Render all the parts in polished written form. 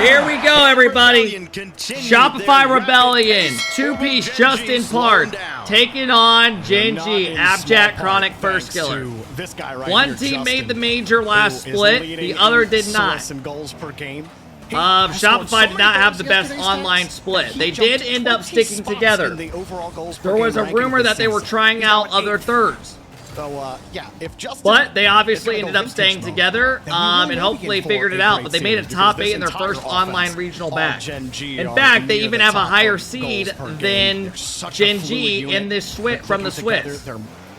Here we go, everybody. Shopify Rebellion. Two-piece Justin Part taking on GENG, Abjack, Chronic, First Killer. One team made the major last split. The other did not. Shopify did not have the best online split. They did end up sticking together. There was a rumor that they were trying out other thirds. So, but they obviously ended up staying together and hopefully figured it out. But they made a top 8 in their first online regional batch. In fact, they even have a higher seed than GENG in this from the Swiss.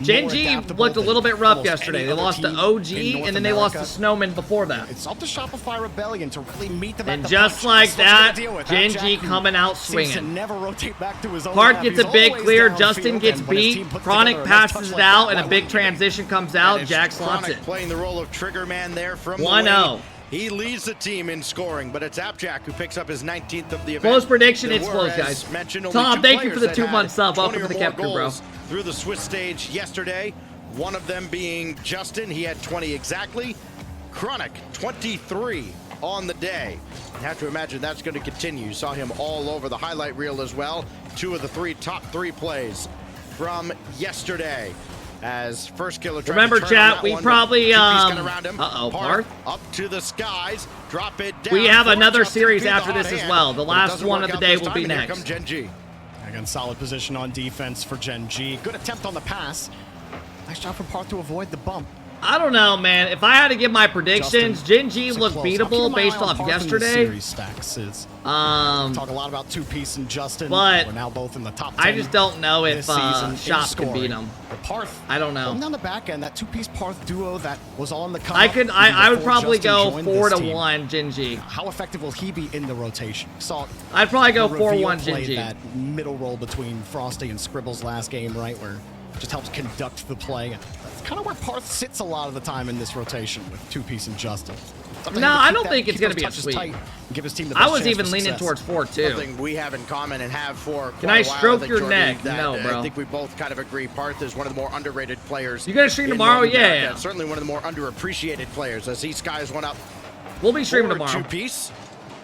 GENG looked a little bit rough yesterday. They lost to OG, and then they lost to Snowman before that. It's up to Shopify Rebellion to really meet them. And just like that, GENG coming out swinging. Park gets a big clear. Justin gets beat. Chronic passes it out, and a big transition comes out. Jack slots it. Playing the role of trigger man there from 1-0. He leads the team in scoring, but it's Abjack who picks up his 19th of the event. Close prediction, it's close, guys. Tom, thank you for the 2-month sub. Welcome to the Kep crew, bro. Through the Swiss stage yesterday, one of them being Justin. He had 20 exactly. Chronic, 23 on the day. You have to imagine that's going to continue. You saw him all over the highlight reel as well. 2 of the top 3 plays from yesterday. As First Killer tried remember, to chat, we probably Parth up to the skies, drop it down. We have another series after this as well. The last one of the day will be next. GENG. Again, solid position on defense for GENG. Good attempt on the pass. Nice job from Parth to avoid the bump. I don't know, man. If I had to give my predictions, GENG looked beatable based off yesterday. Talk a lot about two-piece and Justin. But we're now both in the top 10 I just don't know if Shop can beat him. Parth, I don't know. Down the back end, that two-piece Parth duo that was all in the come. I would probably go 4-1 GENG. How effective will he be in the rotation? I'd probably go 4-1 GENG. That middle role between Frosty and Scribble's last game, right, where it just helps conduct the play. That's kind of where Parth sits a lot of the time in this rotation with two-piece and Justin. No, I don't think it's going to be a sweep. I was even leaning towards 4-2. Something we have in common and have for Can I stroke your neck? No, bro. I think we both kind of agree. Parth is one of the more underrated players. You going to stream tomorrow? Yeah. Certainly one of the more underappreciated players as he skies one up. We'll be streaming tomorrow. Two-piece.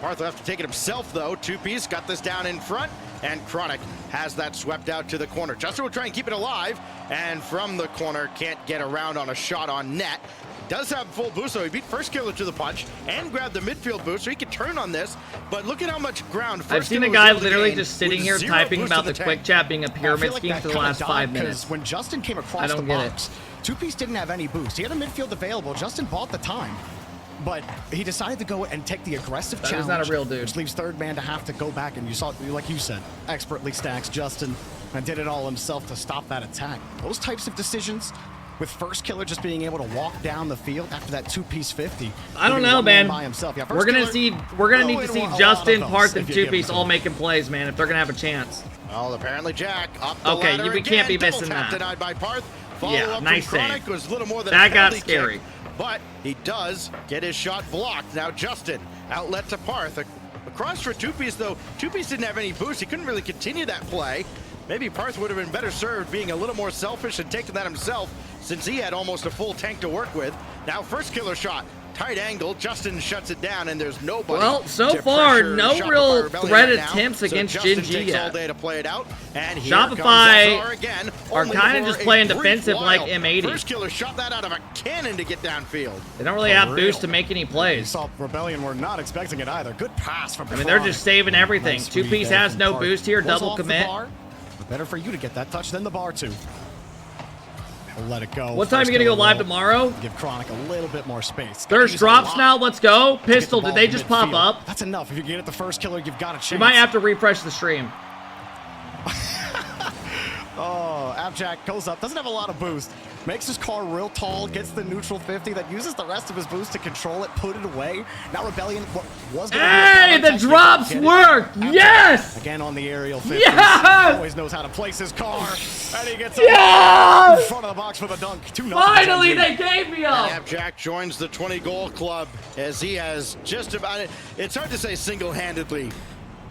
Parth will have to take it himself, though. Two-piece got this down in front, and Chronic has that swept out to the corner. Justin will try and keep it alive, and from the corner, can't get around on a shot on net. Does have full boost, so he beat First Killer to the punch and grabbed the midfield boost, so he could turn on this. But look at how much ground I've seen a guy literally just sitting here typing about the quick chat being a pyramid scheme for the last 5 minutes. When Justin came across the box, Two-piece didn't have any boost. He had a midfield available. Justin bought the time. But he decided to go and take the aggressive challenge. That is not a real dude. Which leaves third man to have to go back, and you saw, like you said, expertly stacks Justin and did it all himself to stop that attack. Those types of decisions, with First Killer just being able to walk down the field after that two-piece 50. I don't know, man. By himself. Yeah, we're gonna need to see Justin, Parth, and two-piece all making plays, man, if they're gonna have a chance. Well, apparently Jack up the ladder we can't be missing that. Denied by Parth. Yeah, nice save. Was little more than that got scary. But he does get his shot blocked. Now Justin, outlet to Parth. Across for two-piece, though. Two-piece didn't have any boost. He couldn't really continue that play. Maybe Parth would have been better served being a little more selfish and taking that himself, since he had almost a full tank to work with. Now First Killer shot. Tight angle, Justin shuts it down, and there's nobody. Well, so far, no real threat attempts against GENG yet. All day to play it out, and Shopify are kind of just playing defensive like M80. First Killer shot that out of a cannon to get downfield. They don't really have boost to make any plays. Saw Rebellion were not expecting it either. Good pass from they're just saving everything. Two-piece has no boost here, double commit. Better for you to get that touch than the bar too. We'll let it go. What time are you gonna go live tomorrow? Give Chronic a little bit more space. There's drops now. Let's go. Pistol, did they just pop up? That's enough. If you get it the First Killer, you've got a chance. You might have to refresh the stream. Oh, Abjack goes up. Doesn't have a lot of boost. Makes his car real tall, gets the neutral 50, that uses the rest of his boost to control it, put it away. Now Rebellion was going to Hey, the drops work! Yes! Again on the aerial 50. Yes! Always knows how to place his car. And he gets yes! in front of the box for the dunk. Finally, they gave me up! Abjack joins the 20-goal club as he has just about it. It's hard to say single-handedly.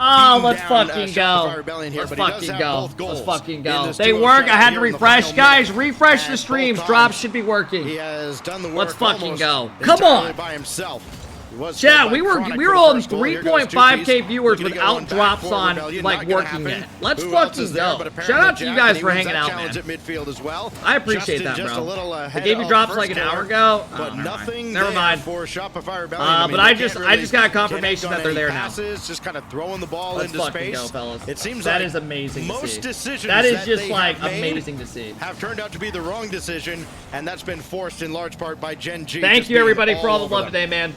Oh, let's fucking go. Let's fucking go. Let's fucking go. They work. I had to refresh. Guys, refresh the streams. Drops should be working. He has done the work. Let's fucking go. Come on. By himself. Yeah, we were on 3.5K viewers without drops on like working it. Let's fucking go. Shout out to you guys for hanging out, man. I appreciate that, bro. They gave me drops like an hour ago. But nothing. Never mind. For Shopify Rebellion. But I just got confirmation that they're there now. Just kind of throwing the ball into space. Let's fucking go, fellas. It seems that like is amazing. Most decisions that is just like amazing to see. Have turned out to be the wrong decision, and that's been forced in large part by GENG. Thank you everybody for all the love today, man.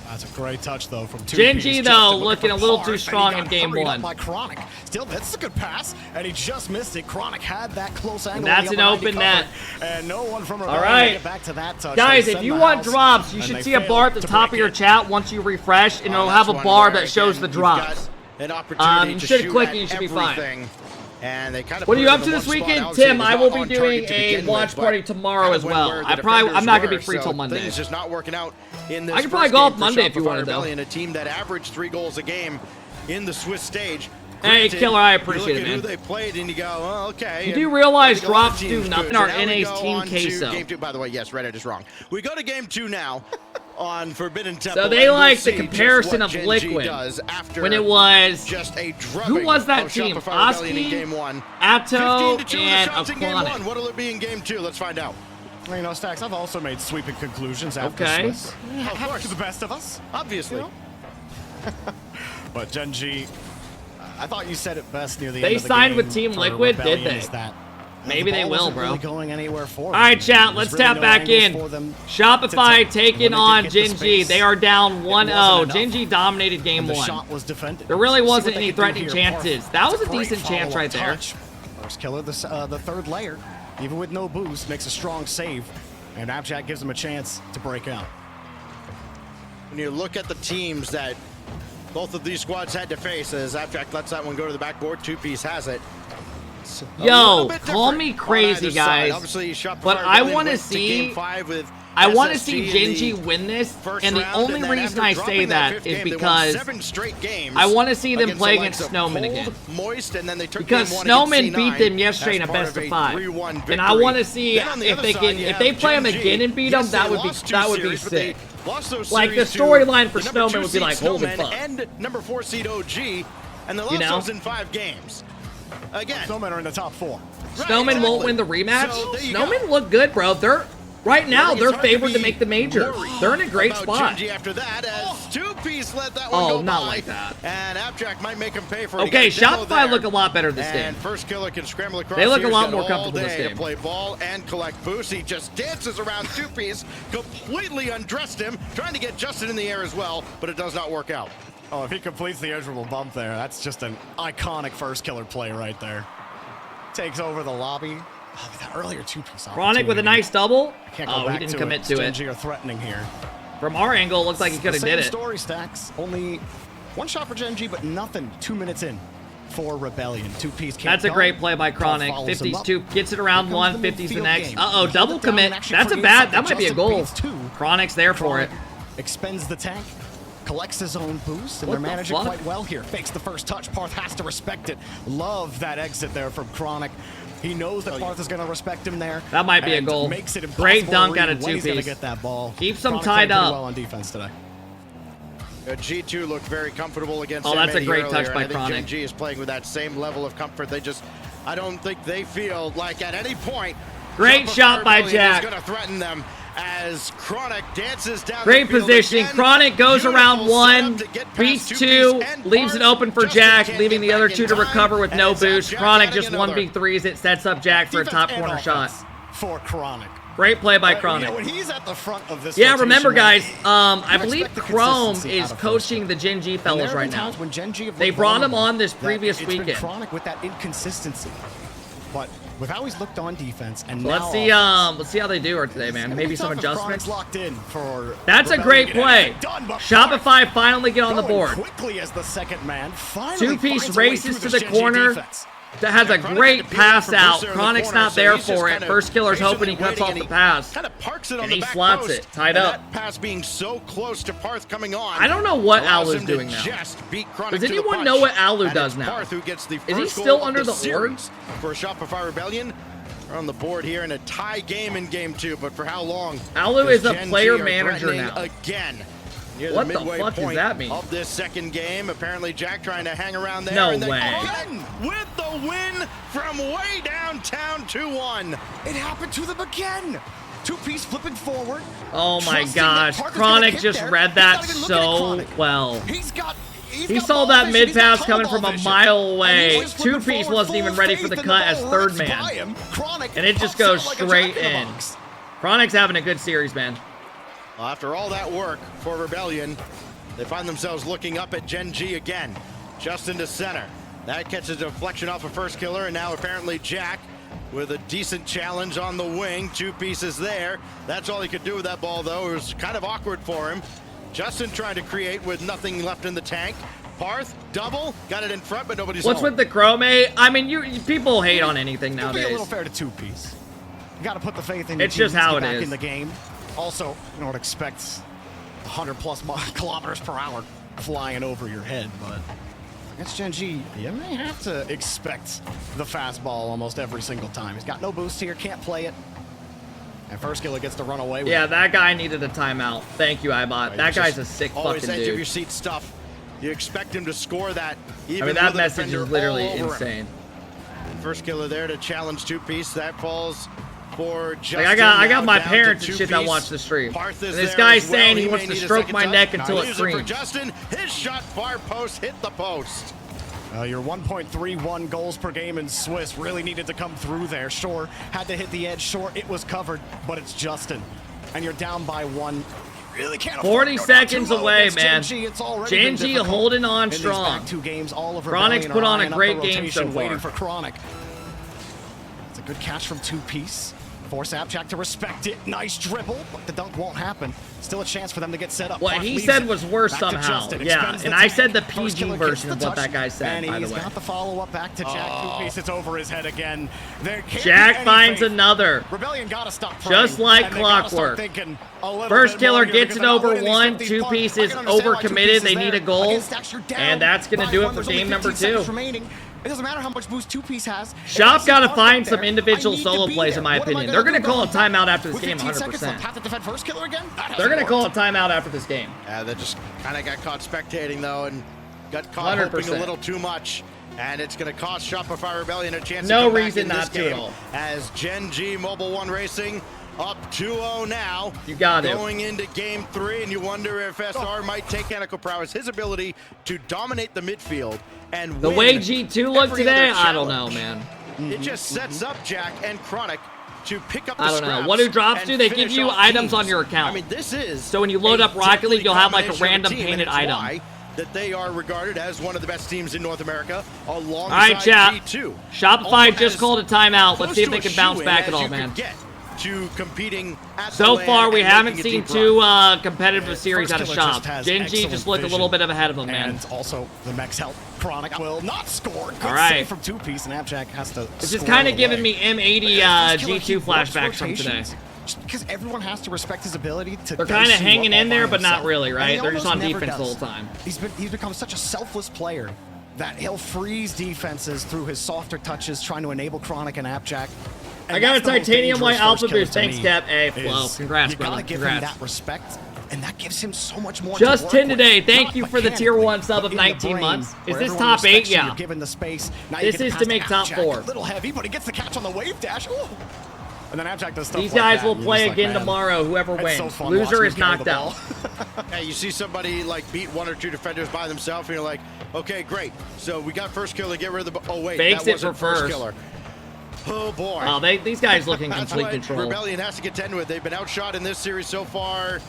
That's a great touch, though, from GENG, though, looking a little too strong in game one. By Chronic. Still, that's a good pass, and he just missed it. Chronic had that close angle. And that's an open net. And no one from all right. back to that touch. Guys, if you want drops, you should see a bar at the top of your chat once you refresh, and it'll have a bar that shows the drops. You should click it, you should be fine. And they kind of what are you up to this weekend, Tim? I will be doing a watch party tomorrow as well. I'm not gonna be free till Monday. It's just not working out in this. I can probably go off Monday if you wanted, though. A team that averaged 3 goals a game in the Swiss stage. Hey, Killer, I appreciate it, man. Who they played, and you go, oh, okay. You do realize drops do nothing. Our NA's Team Queso. By the way, yes, Reddit is wrong. We go to game 2 now. On Forbidden Temple. So they like the comparison of Liquid when it was just a who was that team? Oski, Atto, and Aquanic. What'll it be in game 2? Let's find out. Well, you know, Stacks, I've also made sweeping conclusions after Swiss. Of course, the best of us, obviously. You know? But GENG, I thought you said it best near the end of the signed game with Team Liquid, did they? Maybe they will, bro. Really going anywhere for all right, chat, let's tap back in. Shopify taking on GENG. They are down 1-0. GENG dominated game 1. There really wasn't any threatening chances. That was a decent chance right there. First killer, the third layer, even with no boost, makes a strong save, and Abjack gives him a chance to break out. When you look at the teams that both of these squads had to face, as Abjack lets that one go to the backboard, 2-piece has it. Yo, call me crazy, guys, but I want to see GENG win this, and the only reason I say that is because I want to see them play against Snowman again. Because Snowman beat them yesterday in a best of 5, and I want to see if they play them again and beat them, that would be sick. Like the storyline for Snowman would be like, holy fuck. And number 4 seed OG, and the lost in 5 games. Again, Snowmen are in the top 4. Snowmen won't win the rematch. Snowmen look good, bro. Right now they're favored to make the major. They're in a great spot. After that, as 2-piece let that one go not by, like that. And Abjack might make him pay for it. Okay, Shopify look a lot better this game. And first killer can scramble across. They look a lot more comfortable this game. To play ball and collect boost. He just dances around 2-piece, completely undressed him, trying to get Justin in the air as well, but it does not work out. Oh, if he completes the edgeable bump there, that's just an iconic first killer play right there. Takes over the lobby. Oh, that earlier 2-piece. Chronic with a nice double. Oh, he didn't commit to it. GENG are threatening here. From our angle, it looks like he could have did it. Story, Stacks. Only one shot for GENG, but nothing 2 minutes in for Rebellion. 2-piece. That's a great play by Chronic. 50's 2 gets it around 1. 50's the next. Double commit. That's a bad. That might be a goal. Chronic's there for it. Expends the tank. Collects his own boost, and they're managing quite well here. Fakes the first touch. Parth has to respect it. Love that exit there from Chronic. He knows that Parth is going to respect him there. That might be a goal. Makes it great dunk out of 2-piece. He's going to get that ball. Keeps them tied up. Well on defense today. G2 looked very comfortable against that's a great touch by Chronic. GENG is playing with that same level of comfort. I don't think they feel like at any point. Great shot by Jack. Is going to threaten them. As Chronic dances down great the field positioning. Again. Chronic goes around 1, beats 2, leaves it open for Jack, leaving the other 2 to recover with no boost. Chronic just 1v3s it, sets up Jack for a top corner shot. For Chronic. Great play by Chronic. When he's at the front of this remember guys, I believe Chrome is coaching the GENG fellas right now. They brought him on this previous weekend. Chronic with that inconsistency. But with how he's looked on defense, and let's see how they do today, man. Maybe some adjustments. Locked in for that's a great play. Shopify finally get on the board. Quickly as the second man. 2-piece races to the corner. That has a great pass out. Chronic's not there for it. First killer's hoping he cuts off the pass. Kind of parks it on and the he back slots post, it, tied up. That pass being so close to Parth coming on. I don't know what Alu's doing now. Does anyone know what Alu does now? Is he still under the org? For Shopify Rebellion. We're on the board here in a tie game in game 2, but for how long? Alu is a player manager now. Again. near What the the midway fuck does point that mean? of this second game. Apparently, Jack trying to hang around there. No and then way. again with the win from way downtown 2-1. It happened to them again. Two-piece flipping forward. Oh my trusting gosh. that Parker's gonna Chronic hit just there. read He's that not even looking at so Chronic. well. He He saw ball that vision, mid he's got pass coming tunnel from a vision. mile And away. he's just flipping Two-piece forward, wasn't even full ready for the faith, cut and as the ball third rips man. by him. Chronic And it just pops out goes like a straight jack in a in. box. Chronic's having a good series, man. Well, after all that work for Rebellion, they find themselves looking up at GENG again. Justin to center. That catches a deflection off of first killer, and now apparently Jack with a decent challenge on the wing. Two pieces there. That's all he could do with that ball, though. It was kind of awkward for him. Justin trying to create with nothing left in the tank. Parth, double, got it in front, but nobody's What's home. with the chrome? I mean, people hate on anything It'll be a nowadays. little fair to two-piece. You got to put the faith in. It's your just teams to how get it back is. in the game. Also, you don't expect 100+ kilometers per hour flying over your head, but against GENG, you may have to expect the fastball almost every single time. He's got no boost here, can't play it. And first killer gets to run away with Yeah, it. that guy needed a timeout. Thank you, Ibot. That guy's a sick Always fucking edge of your dude. seat stuff. You expect him to score that. Even I mean, that with a message defender is literally all over him. insane. First killer there to challenge two-piece. That falls for Justin. Like, I got now my down to parents and shit that two-piece. watch the stream. Parth is And this there guy's as well. saying he may wants to need a stroke second my touch. neck until it Leaves for screams. Justin. His shot far post hit the post. Your 1.31 goals per game in Swiss really needed to come through there. Sure, had to hit the edge. Sure, it was covered, but it's Justin. And you're down by one. You really can't afford 40 to go down seconds too low away, against man. GENG. It's already been GENG difficult holding on in these strong. back two games. All of Chronic's Rebellion put are on a eyeing up great the game rotation, so far. waiting for Chronic. It's a good catch from two-piece. Force Abjack to respect it. Nice dribble, but the dunk won't happen. Still a chance for them to get set up. What Parth he leaves said it. was worse Back to somehow. Justin. Yeah, Expends and the I tank. said the First PG killer gets version the of what touch, that guy said, and by the he's way. got the follow-up back to Jack. Two-piece. It's over his head again. There can't Jack be any finds faith. another. Rebellion gotta stop praying, Just like and they gotta start clockwork. thinking a little First bit more killer here gets because it they're not over winning these one, 50s two parts. I pieces can understand why overcommitted. two-piece They is need a there. goal, Against Stacks, you're down and that's gonna by do it one. for There's only game number 15 seconds two. remaining. It doesn't matter how much boost two-piece has. Shop got to If I see find Parth some up there, individual I need solo to be plays, there. in my What am I opinion. gonna They're going do to call a about that? timeout after this With game 15 seconds left, 100%. have to defend first killer again? That They're going to hasn't call a worked. timeout after this game. Yeah, that just kind of got caught spectating, though, and got caught hoping a 100%. little too much. And it's going to cost Shopify Rebellion a chance No to come reason back in not this to at game all. as GENG Mobile One Racing up 2-0 now. You got it. Going into game 3, and you wonder if SR might take Technical Prowess, his ability to dominate the midfield and The win way G2 looked every today, other I don't know, challenge. man. It just sets up Jack and Chronic to pick up the I don't know. scraps What do drops and do? They give finish you off items teams. on your account. I mean, this is So when you load a up Rocket League, deadly you'll have like a combination of random team, painted and it's item. why that they are regarded as one of the best teams in North America, alongside All right, chat. G2. Shopify Almost just as called a timeout. Let's close see if to they a can bounce shoe-in back as at all, you man. could get to competing at So the far, LAN we and haven't making a seen deep two run. competitive series First out of killer Shop. just has GENG excellent just looked a vision. little bit of ahead of them, man. And also, the Mech's help. Chronic will not score. Good All right. save from two-piece, and Abjack has to This is score kind of away. giving me M80 First killer, he G2 works flashbacks from today. rotations. Just because everyone has to respect his ability to. They're kind of dice you hanging up all in by there, but not himself. really, And right? he They're just on almost never defense the does. whole time. He's become such a selfless player that he'll freeze defenses through his softer touches, trying to enable Chronic and Abjack. And I got a that's the most titanium white dangerous Alpha first killer boost. to Thanks, me, Cap. Hey, Flo. is Congrats, you brother. gotta give him Congrats. that respect, and that gives him so much more. Just to work 10 today. with. Thank Not you for the tier mechanically, 1 sub but of in the 19 brain, months. Is where this everyone top 8? respects you, Yeah. You're given the space. Now This you get is past to make top Abjack, 4. A little heavy, but he gets the catch on the wave dash. Ooh. And then Abjack does stuff These like guys that, will and you're play just like, again man, tomorrow, whoever it's wins. so fun Loser watching is him carry knocked the out. ball. Yeah, you see somebody like beat 1 or 2 defenders by themselves, and you're like, okay, great. So we got first killer, get rid of the. Oh wait, Fakes that it wasn't for first. killer. Oh boy. Oh, these guys look in That's complete what control. Rebellion has to contend with. They've been outshot in this series so far.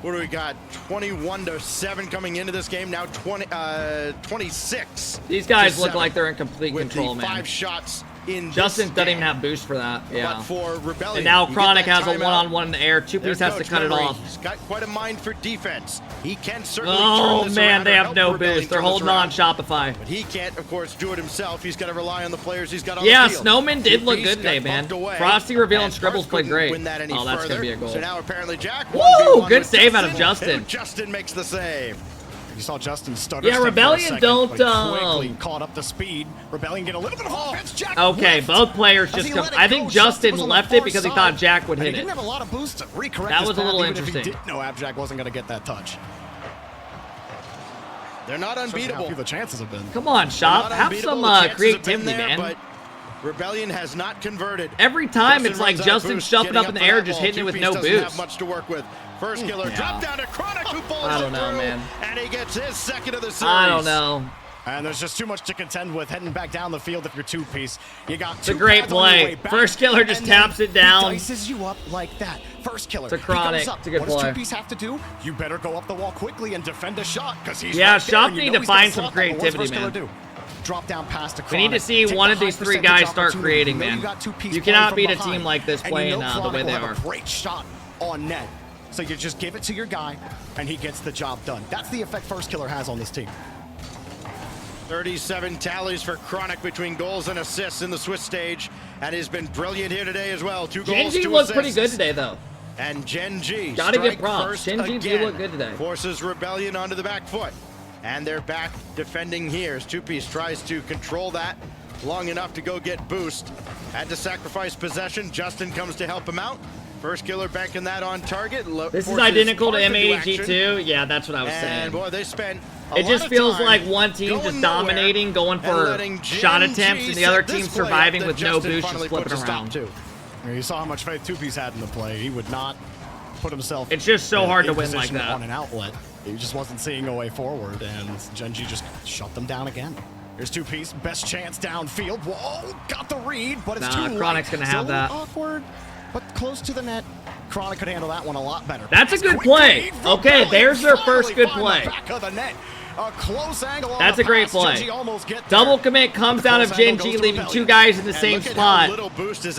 What do we got? 21-7 coming into this game. Now 26. These guys to look 7 like they're in complete with control, the man. 5 shots in Justin this doesn't even game. have boost for that. Yeah. But for Rebellion, And now you get Chronic that has a timeout. one-on-one in the air. Two-piece Their has to coach cut it memory. off. He's got quite a mind for defense. He can certainly Oh, turn this man, around they or have help no Rebellion boost. They're turn this holding on around. Shopify. But he can't, of course, do it himself. He's got to rely on the players he's got on Yeah, the field. Snowman did look Two-piece good today, got man. bumped away, Frosty, Reveal, and Parth Scribbles played couldn't great. Win that any Oh, that's further. gonna be a goal. So now apparently Jack. Woo! 1v1 Good with save out of Justin. who Justin makes the save. You saw Justin stutter. Yeah, step for a Rebellion second, don't, but he quickly caught up to speed. Rebellion get a little bit of offense. Jack Okay, left. both players As just he come. let it I think go, Justin was on the left far it because he side, thought Jack would and hit he it. didn't have a lot of boost to recorrect That his was a path, little even if interesting. He didn't know Abjack wasn't going to get that touch. They're not unbeatable. How few the chances have been. Come on, Shop. Have some creativity, man. But Rebellion has not converted. Every time it's like Justin shoving up in the air, just hitting it with no boost. Doesn't have much to work with. First killer drop down to Chronic, who pulls I don't know, through, man. and he gets his second of the series. I don't know. And there's just too much to contend with heading back down the field if you're two-piece. You got it's a great play. First killer just taps it down. Dices you up like that. First killer. It's a Chronic. It's a good play. What does two-piece have to do? You better go up the wall quickly and defend a shot because he's yeah. Right Shop there, need to find some creativity, man. Drop down past We need to see one of these three guys start creating, man. You cannot beat a team like this playing the way they are. Great shot on net. So you just give it to your guy, and he gets the job done. That's the effect First Killer has on this team. 37 tallies for Chronic between goals and assists in the Swiss stage, and he's been brilliant here today as well. 2 goals, 2 assists. GENG looked pretty good today, though. And GENG, gotta give props. GENG do look good today. Forces Rebellion onto the back foot, and they're back defending here as two-piece tries to control that long enough to go get boost. Had to sacrifice possession. Justin comes to help him out. First killer banking that on target. This is identical to M80G2. Yeah, that's what I was saying. And boy, they spent it just feels like one team just dominating, going for shot attempts, and the other team surviving with no boost, just flipping around. You saw how much faith two-piece had in the play. He would not put himself. It's just so hard to win like that. On an outlet, he just wasn't seeing a way forward, and GENG just shut them down again. Here's two-piece, best chance downfield. Whoa, got the read, but it's too late. Chronic's gonna have that. Awkward, but close to the net. Chronic could handle that one a lot better. That's a good play. Okay, there's their first good play. Back of the net. A close angle on that's a great play. Double commit comes out of GENG, leaving 2 guys in the same spot.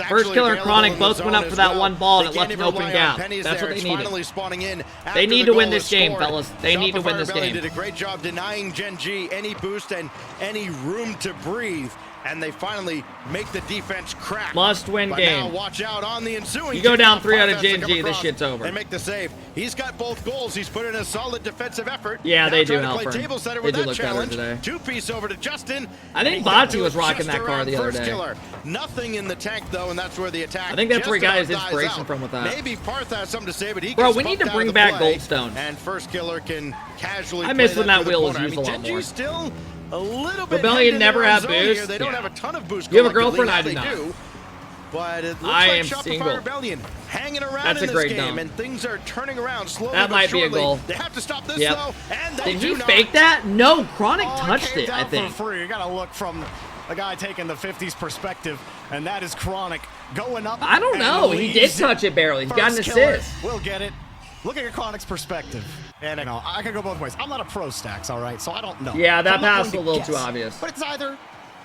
First killer and Chronic both went up for that one ball, and it left an open gap. That's what they needed. They need to win this game, fellas. They need to win this game. Did a great job denying GENG any boost and any room to breathe. And they finally make the defense crack. Must-win game. Now watch out on the ensuing. You go down 3 out of GENG, this shit's over. And make the save. He's got both goals. He's put in a solid defensive effort. Yeah, they do help him. Table setter They with do that look challenge. better today. Two-piece over to Justin. I think Vatira was rocking that car the other day. Killer. Nothing in the tank though, and that's where the attack. I think that's where he got his inspiration from with that. Maybe Parth has something to say, but he. Bro, we need to bring back Goldstone. And first killer can casually. I miss when that wheel was used a lot more. Still a little bit. Rebellion never had boost. They don't have a ton of boost. You have a girlfriend? I do not. But it looks I like am Shopify single. Rebellion hanging around That's in a this great game, dump. and things are turning around slowly. That might be a goal. They have to stop this though, and they Did do he not. fake that? No, Chronic touched it. I think. For free. You gotta look from the guy taking the 50s perspective, and that is Chronic going up. I don't know. He did touch it barely. He's got an assist. We'll get it. Looking at Chronic's perspective, and I can go both ways. I'm not a pro Stacks, all right, so I don't know. Yeah, that I'm not pass was a going to little too guess, obvious. But it's either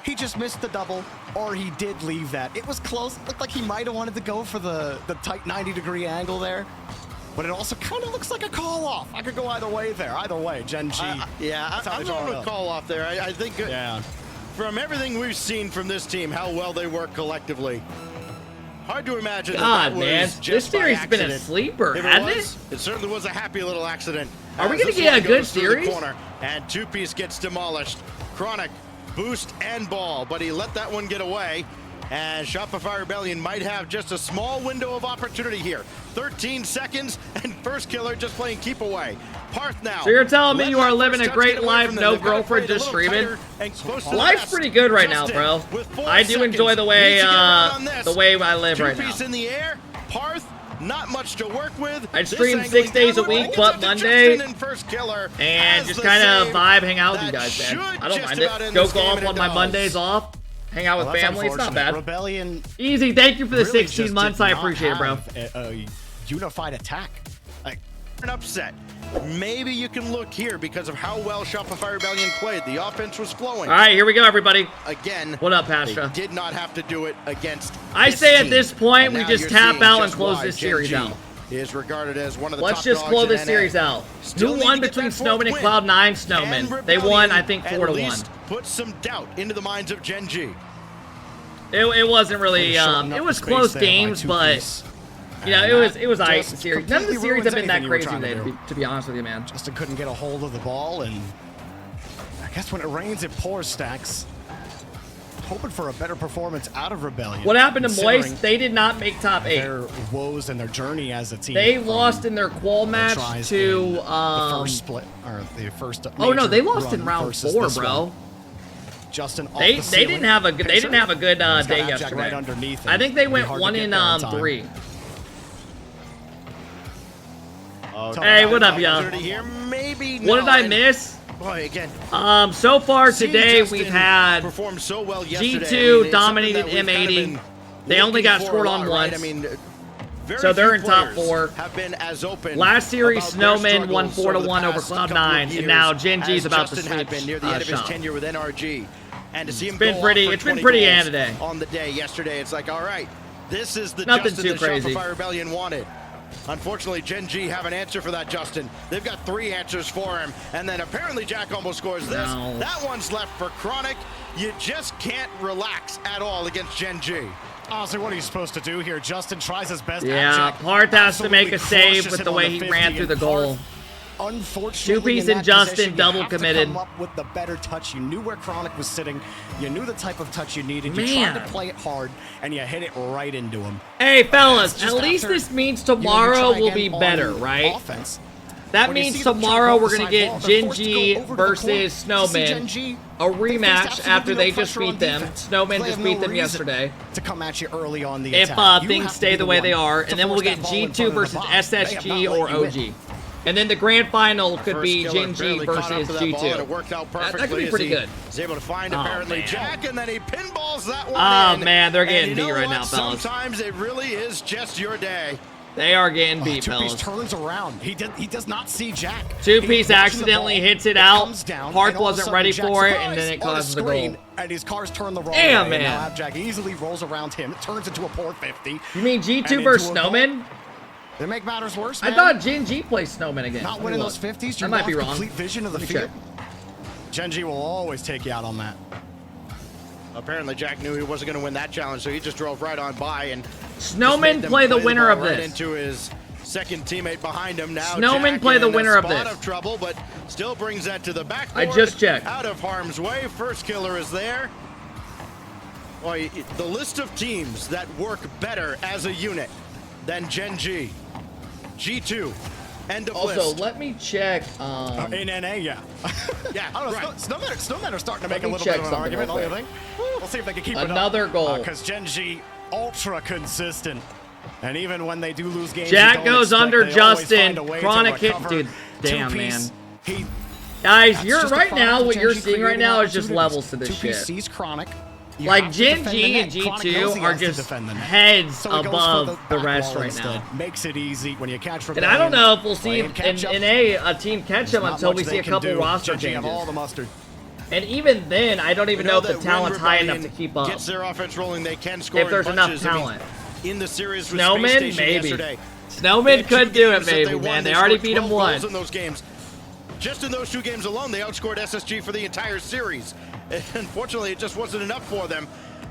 he just missed the double, or he did leave that. It was close. It looked like he might have wanted to go for the tight 90-degree angle there. But it also kind of looks like a call-off. I could go either way there. Either way, GENG. Yeah, I'm going to call off there. I think from everything we've seen from this team, how well they work collectively. Hard to imagine that man. was just this series has by been a accident. sleeper, hasn't it? It certainly was a happy little accident. Are we going to get a good series? And two-piece gets demolished. Chronic, boost and ball, but he let that one get away. And Shopify Rebellion might have just a small window of opportunity here. 13 seconds, and first killer just playing keep away. Parth now. So you're telling me you are living a great life, no girlfriend, just streaming? Life's pretty good right now, bro. I do enjoy the way I live right now. Two-piece in the air. Parth, not much to work with. I stream 6 days a week, but Monday, and just kind of vibe, hang out with you guys, man. I don't mind it. Go golf on my Mondays off. Hang out with family. It's not bad. Rebellion. Easy. Thank you for the 16 months. I appreciate it, bro. A unified attack. Like an upset. Maybe you can look here because of how well Shopify Rebellion played. The offense was flowing. All right, here we go, everybody. Again. What up, Pasha? They did not have to do it against. I say at this point, we just tap out and close this series out. Is regarded as one of the Let's just close this series out. Who won between Snowman and Cloud9? Snowman. They won, I think, 4-1. Put some doubt into the minds of GENG. It wasn't really. It was close games, but you know, it was ice series. None of the series have been that crazy today, to be honest with you, man. Justin couldn't get a hold of the ball, and I guess when it rains, it pours. Stacks. hoping for a better performance out of Rebellion. What happened to Moist? They did not make top 8. Their woes and their journey as a team. They lost in their qual match to the first split or the first. Oh no, they lost in round 4, bro. Justin, they didn't have a good day yesterday. Right underneath I think they went 1 in 3. Hey, what up, y'all? What did I miss? Boy, again. So far today we've had performed so well G2 dominated M80. They only got scored on once. I mean, so they're in top 4. Have been as open Last series, Snowman won 4-1 over Cloud9, and now Gen G's about to sweep near the end of his tenure with NRG. And to see him it's been pretty Anna today. On the day yesterday, it's like, all right, this is the Nothing Justin too crazy. Shopify Rebellion wanted. Unfortunately, Gen G have an answer for that, Justin. They've got 3 answers for him. And then apparently Jack almost scores this. No. That one's left for Chronic. You just can't relax at all against Gen G. Honestly, what are you supposed to do here? Justin tries his best. Yeah, Parth has to make a save with the way he ran through the goal. Unfortunately, 2Piece and Justin double committed. Come up with the better touch. You knew where Chronic was sitting. You knew the type of touch you needed. Man. You tried to play it hard, and you hit it right into him. Hey, fellas, at least this means tomorrow will be better, right? Offense. That means tomorrow we're going to get Gen G versus Snowman, a rematch after they just beat them. Snowman just beat them yesterday. To come at you early on the if attack. Things stay the way they are, and then we'll get G2 versus SSG or OG. And then the grand final could be Gen G versus G2. It worked out perfectly. That could be pretty good. He's able to find apparently Jack, and then he pinballs that one Oh, in. man, they're getting And beat you know right what? now, fellas. Sometimes it really is just your day. They are getting beat, 2Piece fellas. turns around. He does not see Jack. 2Piece accidentally hits it out. Parth wasn't ready for it, and then it causes the goal. And his car's turned the wrong Damn, way. man. Now Jack easily rolls around him. It turns into a poor 50. You mean G2 versus Snowman? To make matters worse, man, I thought Gen G plays Snowman again. not winning those 50s. You I might be lost wrong. complete vision of the field. Gen G will always take you out on that. Apparently, Jack knew he wasn't going to win that challenge, so he just drove right on by and Snowman play the winner of right this. into his second teammate behind him. Now Snowman Jack play the in a winner of spot this. of trouble, but still brings that to the backboard. I just checked. Out of harm's way. First killer is there. Boy, the list of teams that work better as a unit than Gen G. G2. End of Also, list. let me check. In NA, yeah. Yeah, I don't know. right. Snowmen are starting to make Let a me little check bit of an something argument, real don't you think? We'll see if they can keep Another it up. goal. Because Gen G, ultra consistent. And even when they do lose games, Jack you don't goes expect, under they always Justin. find a way to Chronic hit. recover. Dude, damn, 2Piece, man. Guys, That's you're just a right product now. of What Gen you're G seeing right creating now is just opportunities. levels to this 2Piece shit. sees Chronic. You Like have to Gen defend G the and net. Chronic knows G2 he are has to just defend the net. heads So he goes above for the back rest wall right instead. now. Makes it easy when you catch And I don't know if we'll see Playing in catch-up. a team catch them Not until much we they see a can couple do. roster Gen G have all changes. the mustard. And even then, I don't even know if the that when talent's high enough to Rebellion keep up. Gets their offense rolling, they can score If there's in enough bunches. I mean, talent. in the series with Snowman, Space Station maybe. yesterday, Snowman they had could two do it, games that maybe, won. man. They scored already beat him 12 goals once. in those games. Just in those 2 games alone, they outscored SSG for the entire series. Unfortunately, it just wasn't enough for them.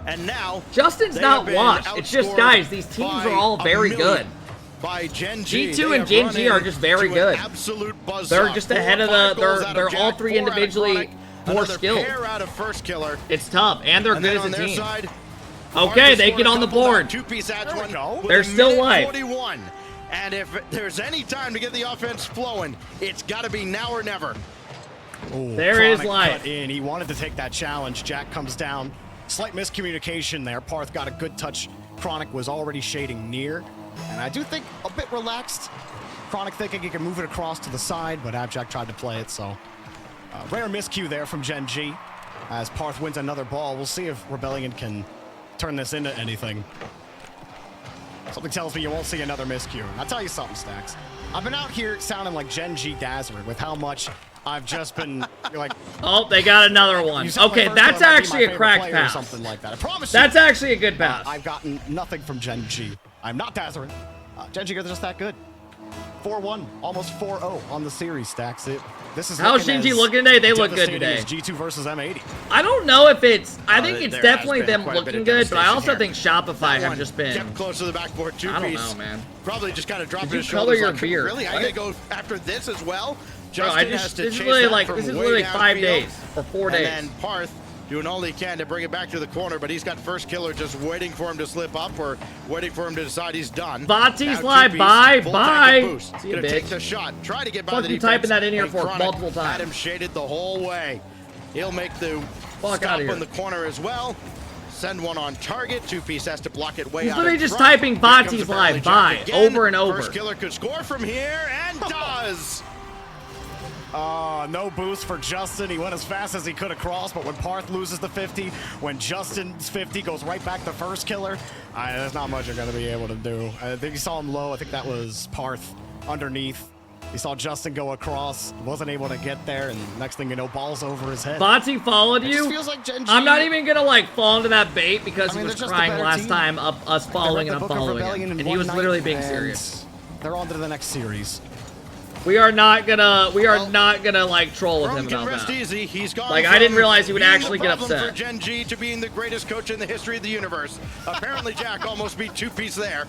And now Justin's they not have been washed. It's just, outscored guys, these teams by are all a very million good. By Gen G. G2 They and have Gen run G are just very into an good. Absolute buzzsaw. They're just 4 or ahead of 5 the. goals out They're of all Jack, 3 4 out of individually Chronic, more another skilled. pair out of First Killer. It's tough, and they're And good then as on a their team. side, Okay, they Parker get on the scored a board. 2-piece adds There we one go. with They're a still minute live. 41. And if there's any time to get the offense flowing, it's got to be now or never. Ooh, There is Chronic life. cut in. He wanted to take that challenge. Jack comes down. Slight miscommunication there. Parth got a good touch. Chronic was already shading near. And I do think a bit relaxed. Chronic thinking he can move it across to the side, but Abjack tried to play it, so. Rare miscue there from Gen G. As Parth wins another ball. We'll see if Rebellion can turn this into anything. Something tells me you won't see another miscue. I'll tell you something, Stacks. I've been out here sounding like Gen G Dazzler with how much I've just been like. Oh, they got another one. Okay, that's actually a crack Or pass. something like that. I promise That's you. actually a good pass. I've gotten nothing from Gen G. I'm not dazzling. Gen G are just that good. 4-1, almost 4-0 on the series, Stacks. This is How's Gen G looking today? They look good today. G2 versus M80. I don't know if it's. I think it's there definitely has been them quite a bit looking of good, but I devastation also here. think Shopify have just been. Kept close to the backboard, 2-piece. I don't know, man. Probably just kind of dropping Did you his color shoulders. your Like, beard? really? I gotta go after this as well. Bro, Justin has to this is chase literally that like from this is way literally 5 downfield. days or 4 days. And then Parth doing all he can to bring it back to the corner, but he's got first killer just waiting for him to slip up or waiting for him to decide he's done. Vati's live. Bye. Gonna See you, take bitch. the shot, try to get by Fuck the you defense. typing that in here and for Chronic multiple times. had him shaded the whole way. He'll make the Fuck stop outta here. on the corner as well. Send one on target. Two-piece has to block it way He's out literally in just front. typing Here comes Vati's apparently live. Jack Bye. again. Over and over. First killer could score from here and does. No boost for Justin. He went as fast as he could across, but when Parth loses the 50, when Justin's 50 goes right back to first killer, there's not much you're going to be able to do. I think you saw him low. I think that was Parth underneath. You saw Justin go across, wasn't able to get there, and next thing you know, ball's over his head. Vati followed It you. just feels like Gen G. I'm not even gonna like fall into that bait because I mean, he was they're just a crying better last team. time of us following They and read the Book of unfollowing Rebellion him, in and he one was night, literally being and serious. They're on to the next series. We are not gonna like troll with him Can about rest that. easy. He's gone Like, I didn't from realize he would being actually the get problem upset. for Gen G to being the greatest coach in the history of the universe. Apparently, Jack almost beat two-piece there.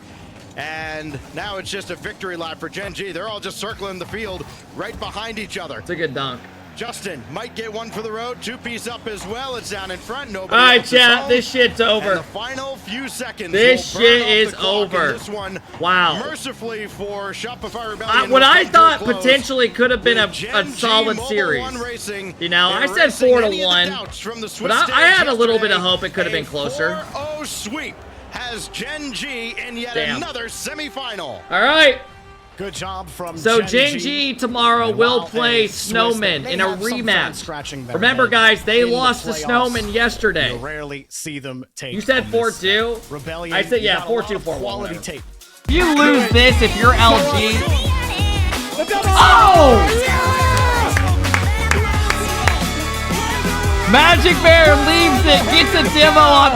And now it's just a victory lap for Gen G. They're all just circling the field right behind each other. It's a good dunk. Justin might get one for the road. Two-piece up as well. It's down in front. Nobody All right, else is chat. home. This shit's And over. the final few seconds. This will burn shit off is the clock, and over. This one, Wow. mercifully for Shopify Rebellion. What will I come to a thought close potentially could have been a with Gen G solid Mobile series. One Racing. You know, I They're said erasing 4-1, any of the doubts from the Swiss but I stage had a little bit of yesterday. hope it could have been closer. A 4-0 sweep has Gen G in yet Damn. another semifinal. All right. Good job from So Gen Gen G tomorrow And will while play a Swiss, Snowmen they in a have some fans rematch. scratching their Remember, head guys, they in the lost to playoffs. Snowmen yesterday. You rarely see them take. You said from this 4-2? Rebellion. I said, you yeah, got a lot 4-2, of 4-1, quality whatever. tape. If you lose this, if you're LG. Oh! Magic Bear leaves it, gets a demo on